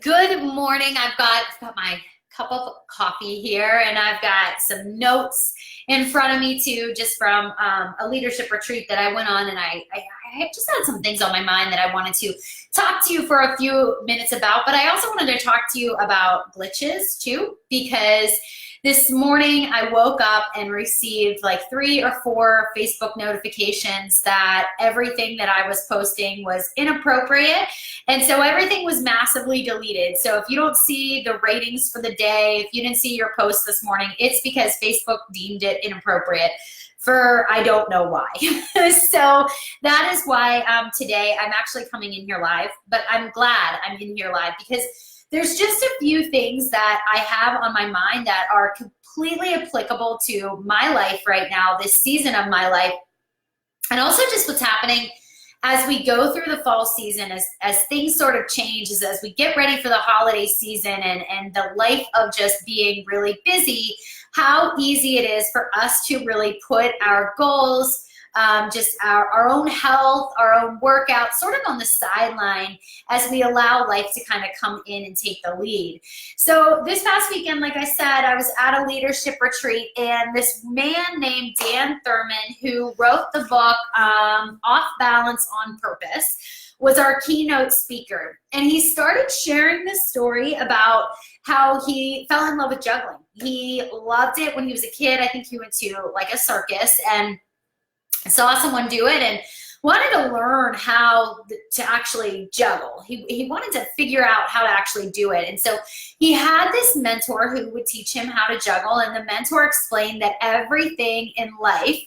Good morning. I've got my cup of coffee here, and I've got some notes in front of me too, just from a leadership retreat that I went on, and I just had some things on my mind that I wanted to talk to you for a few minutes about, but I also wanted to talk to you about glitches too, because this morning I woke up and received like 3 or 4 Facebook notifications that everything that I was posting was inappropriate. And so everything was massively deleted. So if you don't see the ratings for the day, if you didn't see your post this morning, it's because Facebook deemed it inappropriate for I don't know why. So that is why today I'm actually coming in here live, but I'm glad I'm in here live because there's just a few things that I have on my mind that are completely applicable to my life right now, this season of my life, and also just what's happening as we go through the fall season, as things sort of change, as we get ready for the holiday season and the life of just being really busy, how easy it is for us to really put our goals, just our own health, our own workout sort of on the sideline as we allow life to kind of come in and take the lead. So this past weekend, like I said, I was at a leadership retreat, and this man named Dan Thurman, who wrote the book Off Balance on Purpose, was our keynote speaker. And he started sharing this story about how he fell in love with juggling. He loved it when he was a kid. I think he went to like a circus and saw someone do it and wanted to learn how to actually juggle. He wanted to figure out how to actually do it. And so he had this mentor who would teach him how to juggle, and the mentor explained that everything in life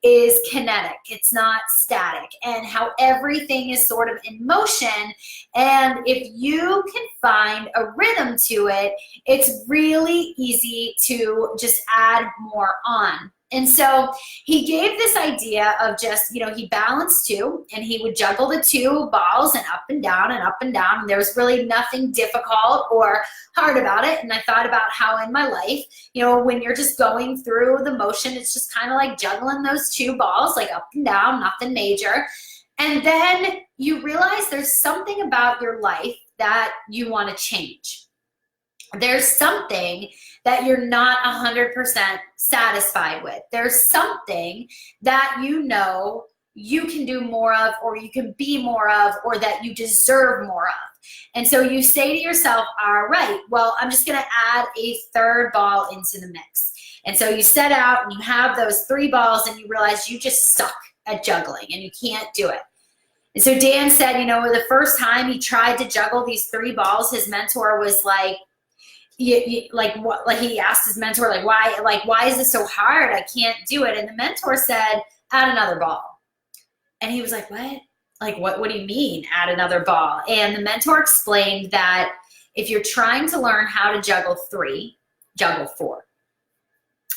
is kinetic. It's not static, and how everything is sort of in motion. And if you can find a rhythm to it, it's really easy to just add more on. And so he gave this idea of just, he balanced 2, and he would juggle the 2 balls and up and down and up and down. And there was really nothing difficult or hard about it. And I thought about how in my life, when you're just going through the motion, it's just kind of like juggling those 2 balls, like up and down, nothing major. And then you realize there's something about your life that you want to change. There's something that you're not 100% satisfied with. There's something that you can do more of, or you can be more of, or that you deserve more of. And so you say to yourself, all right, well, I'm just going to add a 3rd ball into the mix. And so you set out and you have those 3 balls, and you realize you just suck at juggling and you can't do it. And so Dan said, the first time he tried to juggle these 3 balls, his mentor was like, he asked his mentor, why is this so hard? I can't do it. And the mentor said, add another ball. And he was like, what? What do you mean add another ball? And the mentor explained that if you're trying to learn how to juggle 3, juggle 4.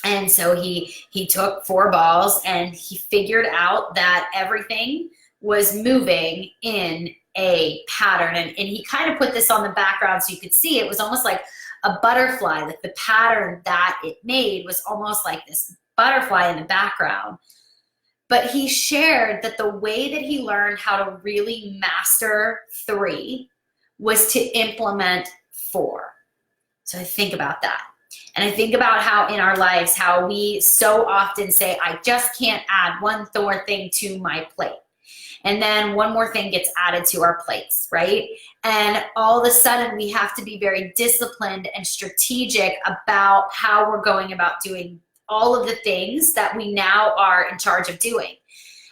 And so he took 4 balls, and he figured out that everything was moving in a pattern. And he kind of put this on the background so you could see it was almost like a butterfly, like the pattern that it made was almost like this butterfly in the background. But he shared that the way that he learned how to really master 3 was to implement 4. So I think about that. And I think about how in our lives, how we so often say, I just can't add one more thing to my plate. And then one more thing gets added to our plates, right? And all of a sudden we have to be very disciplined and strategic about how we're going about doing all of the things that we now are in charge of doing.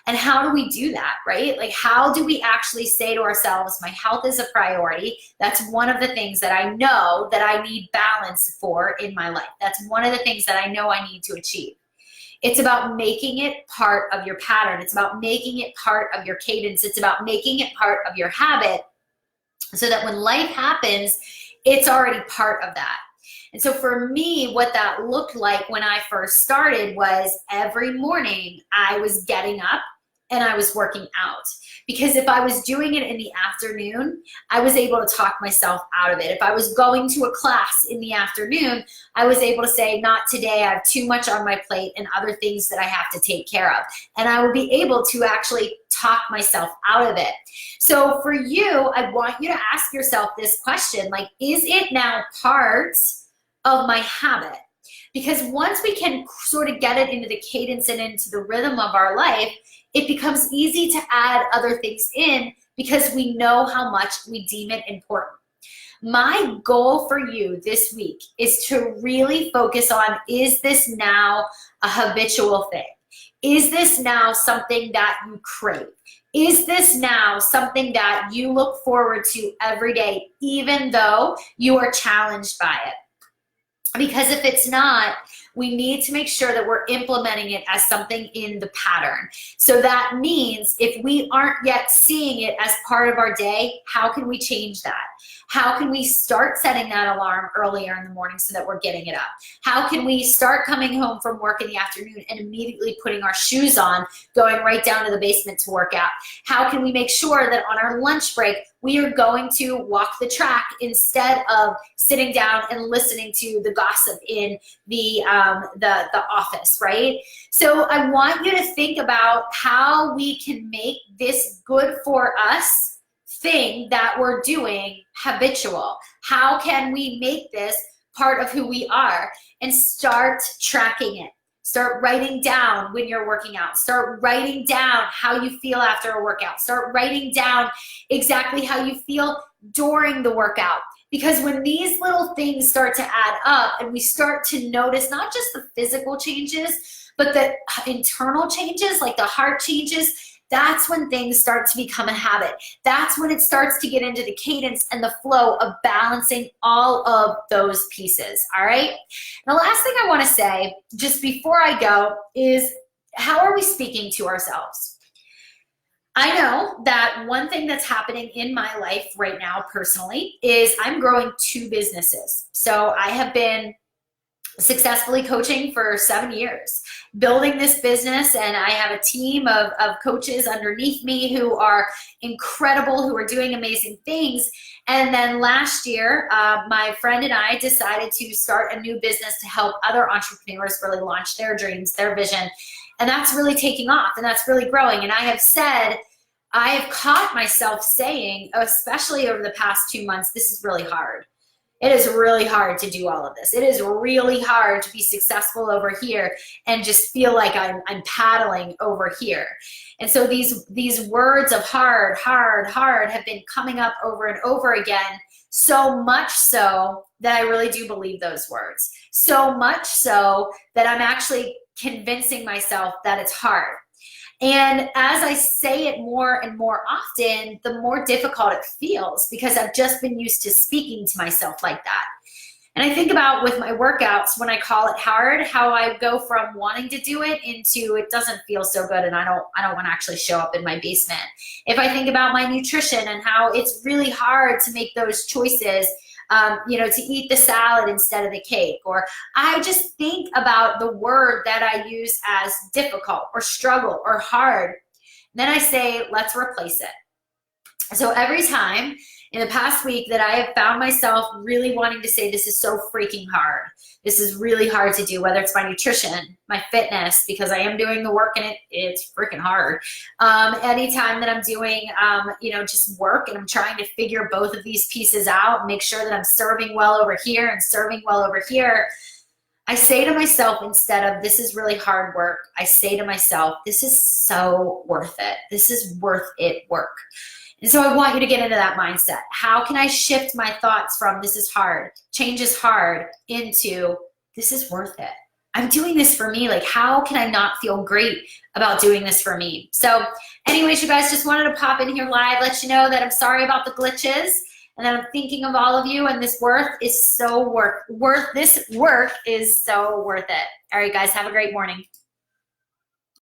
And how do we do that, right? How do we actually say to ourselves, my health is a priority? That's one of the things that I know that I need balance for in my life. That's one of the things that I know I need to achieve. It's about making it part of your pattern. It's about making it part of your cadence. It's about making it part of your habit so that when life happens, it's already part of that. And so for me, what that looked like when I first started was every morning I was getting up and I was working out. Because if I was doing it in the afternoon, I was able to talk myself out of it. If I was going to a class in the afternoon, I was able to say, not today, I have too much on my plate and other things that I have to take care of. And I would be able to actually talk myself out of it. So for you, I want you to ask yourself this question, like, is it now part of my habit? Because once we can sort of get it into the cadence and into the rhythm of our life, it becomes easy to add other things in because we know how much we deem it important. My goal for you this week is to really focus on, is this now a habitual thing? Is this now something that you crave? Is this now something that you look forward to every day, even though you are challenged by it? Because if it's not, we need to make sure that we're implementing it as something in the pattern. So that means if we aren't yet seeing it as part of our day, how can we change that? How can we start setting that alarm earlier in the morning so that we're getting it up? How can we start coming home from work in the afternoon and immediately putting our shoes on, going right down to the basement to work out? How can we make sure that on our lunch break, we are going to walk the track instead of sitting down and listening to the gossip in the office, right? So I want you to think about how we can make this good for us thing that we're doing habitual. How can we make this part of who we are? And start tracking it. Start writing down when you're working out. Start writing down how you feel after a workout. Start writing down exactly how you feel during the workout. Because when these little things start to add up and we start to notice not just the physical changes, but the internal changes, like the heart changes, that's when things start to become a habit. That's when it starts to get into the cadence and the flow of balancing all of those pieces, all right? The last thing I want to say, just before I go, is how are we speaking to ourselves? I know that one thing that's happening in my life right now personally is I'm growing 2 businesses. So I have been successfully coaching for 7 years, building this business, and I have a team of coaches underneath me who are incredible, who are doing amazing things. And then last year, my friend and I decided to start a new business to help other entrepreneurs really launch their dreams, their vision. And that's really taking off and that's really growing. And I have caught myself saying, especially over the past 2 months, this is really hard. It is really hard to do all of this. It is really hard to be successful over here and just feel like I'm paddling over here. And so these words of hard, hard, hard have been coming up over and over again, so much so that I really do believe those words. So much so that I'm actually convincing myself that it's hard. And as I say it more and more often, the more difficult it feels because I've just been used to speaking to myself like that. And I think about with my workouts, when I call it hard, how I go from wanting to do it into it doesn't feel so good and I don't want to actually show up in my basement. If I think about my nutrition and how it's really hard to make those choices, to eat the salad instead of the cake, or I just think about the word that I use as difficult or struggle or hard. Then I say, let's replace it. So every time in the past week that I have found myself really wanting to say, this is so freaking hard. This is really hard to do, whether it's my nutrition, my fitness, because I am doing the work and it's freaking hard. Anytime that I'm doing, just work and I'm trying to figure both of these pieces out, make sure that I'm serving well over here and serving well over here, I say to myself, instead of this is really hard work, I say to myself, this is so worth it. This is worth it work. And so I want you to get into that mindset. How can I shift my thoughts from this is hard, change is hard, into this is worth it? I'm doing this for me. Like, how can I not feel great about doing this for me? So anyways, you guys, just wanted to pop in here live, let you know that I'm sorry about the glitches and that I'm thinking of all of you, and this work is so worth it. All right, guys, have a great morning.